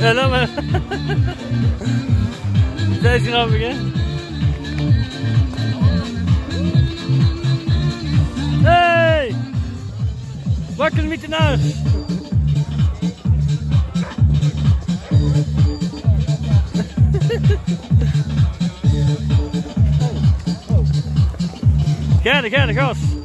Öyle mi? Sensin abi gel. Hey! Wackel mit den Arsch! Gerne, gerne, komm!